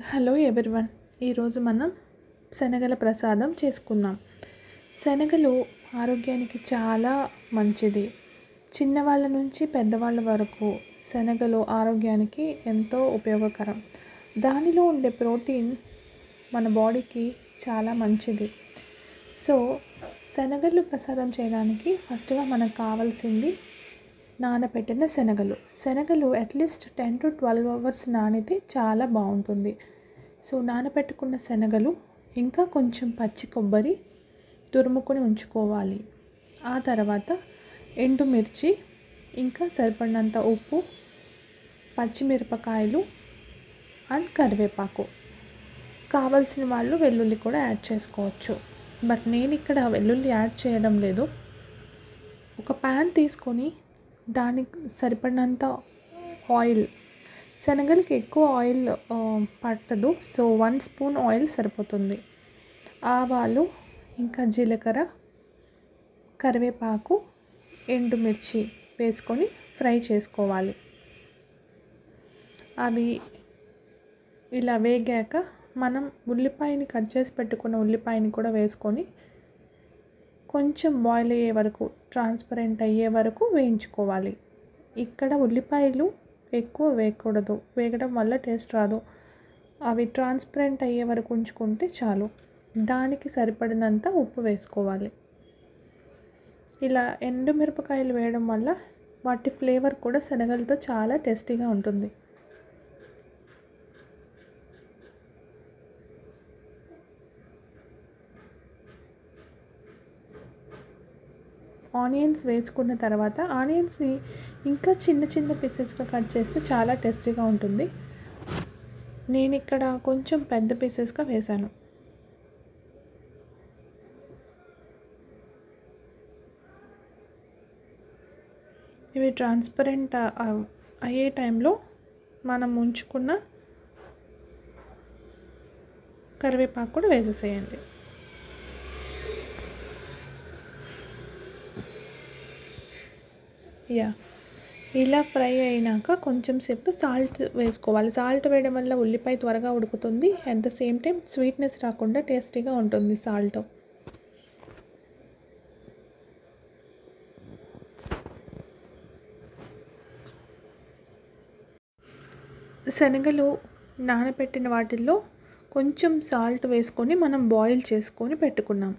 Hello everyone. ఈరోజు మనం శనగల ప్రసాదం చేసుకుందాం. శనగలు ఆరోగ్యానికి చాలా మంచిది. చిన్నవాళ్ళ నుంచి పెద్దవాళ్ళ వరకు శనగలు ఆరోగ్యానికి ఎంతో ఉపయోగకరం. దానిలో ఉండే ప్రోటీన్ మన బాడీకి చాలా మంచిది. సో శనగలు ప్రసాదం చేయడానికి ఫస్ట్గా మనకు కావాల్సింది నానబెట్టిన శనగలు అట్లీస్ట్ 10 to 12 hours నానితే చాలా బాగుంటుంది. సో నానబెట్టుకున్న శనగలు ఇంకా కొంచెం పచ్చి కొబ్బరి తురుముకొని ఉంచుకోవాలి. ఆ తర్వాత ఎండుమిర్చి, ఇంకా సరిపడినంత ఉప్పు, పచ్చిమిరపకాయలు అండ్ కరివేపాకు. కావాల్సిన వాళ్ళు వెల్లుల్లి కూడా యాడ్ చేసుకోవచ్చు. బట్ నేను ఇక్కడ వెల్లుల్లి యాడ్ చేయడం లేదు. ఒక ప్యాన్ తీసుకొని దానికి సరిపడినంత ఆయిల్, శనగలకి ఎక్కువ ఆయిల్ పట్టదు, సో 1 స్పూన్ ఆయిల్ సరిపోతుంది. ఆవాలు, ఇంకా జీలకర్ర, కరివేపాకు, ఎండుమిర్చి వేసుకొని ఫ్రై చేసుకోవాలి. అవి ఇలా వేగాక మనం ఉల్లిపాయని కట్ చేసి పెట్టుకున్న ఉల్లిపాయని కూడా వేసుకొని కొంచెం బాయిల్ అయ్యే వరకు, ట్రాన్స్పరెంట్ అయ్యే వరకు వేయించుకోవాలి. ఇక్కడ ఉల్లిపాయలు ఎక్కువ వేయకూడదు, వేగడం వల్ల టేస్ట్ రాదు. అవి ట్రాన్స్పరెంట్ అయ్యే వరకు ఉంచుకుంటే చాలు. దానికి సరిపడినంత ఉప్పు వేసుకోవాలి. ఇలా ఎండుమిరపకాయలు వేయడం వల్ల వాటి ఫ్లేవర్ కూడా శనగలతో చాలా టేస్టీగా ఉంటుంది. ఆనియన్స్ వేసుకున్న తర్వాత ఆనియన్స్ని ఇంకా చిన్న చిన్న పీసెస్గా కట్ చేస్తే చాలా టేస్టీగా ఉంటుంది. నేను ఇక్కడ కొంచెం పెద్ద పీసెస్గా వేశాను. ఇవి ట్రాన్స్పరెంట్ అయ్యే టైంలో మనం ఉంచుకున్న కరివేపాకు కూడా వేసేసేయండి. ఇలా ఫ్రై అయినాక కొంచెం సేపు సాల్ట్ వేసుకోవాలి. సాల్ట్ వేయడం వల్ల ఉల్లిపాయ త్వరగా ఉడుకుతుంది. At the same time sweetness రాకుండా టేస్టీగా ఉంటుంది సాల్ట్. శనగలు నానబెట్టిన వాటిల్లో కొంచెం సాల్ట్ వేసుకొని మనం బాయిల్ చేసుకొని పెట్టుకున్నాం.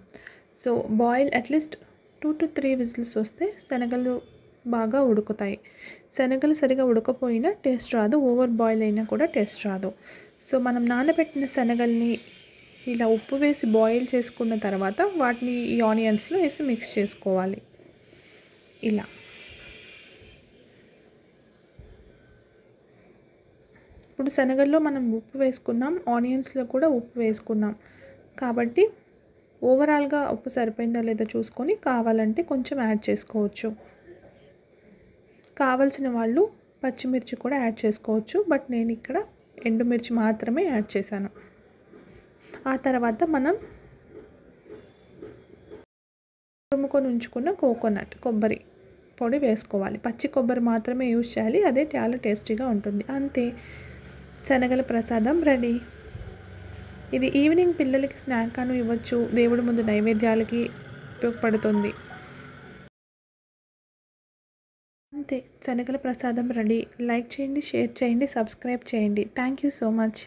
So boil at least 2 to 3 whistles వస్తే శనగలు బాగా ఉడుకుతాయి. శనగలు సరిగా ఉడకపోయినా టేస్ట్ రాదు, ఓవర్ బాయిల్ అయినా కూడా టేస్ట్ రాదు. సో మనం నానబెట్టిన శనగల్ని ఇలా ఉప్పు వేసి బాయిల్ చేసుకున్న తర్వాత వాటిని ఈ ఆనియన్స్లో వేసి మిక్స్ చేసుకోవాలి. ఇలా ఇప్పుడు శనగల్లో మనం ఉప్పు వేసుకున్నాం, ఆనియన్స్లో కూడా ఉప్పు వేసుకున్నాం కాబట్టి ఓవరాల్గా ఉప్పు సరిపోయిందా లేదా చూసుకొని కావాలంటే కొంచెం యాడ్ చేసుకోవచ్చు. కావలసిన వాళ్ళు పచ్చిమిర్చి కూడా యాడ్ చేసుకోవచ్చు, బట్ నేను ఇక్కడ ఎండుమిర్చి మాత్రమే యాడ్ చేశాను. ఆ తర్వాత మనం తురుముకొని ఉంచుకున్న కొబ్బరి పొడి వేసుకోవాలి. పచ్చి కొబ్బరి మాత్రమే యూజ్ చేయాలి, అదే చాలా టేస్టీగా ఉంటుంది. అంతే, శనగల ప్రసాదం రెడీ. ఇది ఈవినింగ్ పిల్లలకి స్నాక్ అను ఇవ్వచ్చు, దేవుడి ముందు నైవేద్యాలకి ఉపయోగపడుతుంది. అంతే, శనగల ప్రసాదం రెడీ. లైక్ చేయండి, షేర్ చేయండి, సబ్స్క్రైబ్ చేయండి. Thank you so much.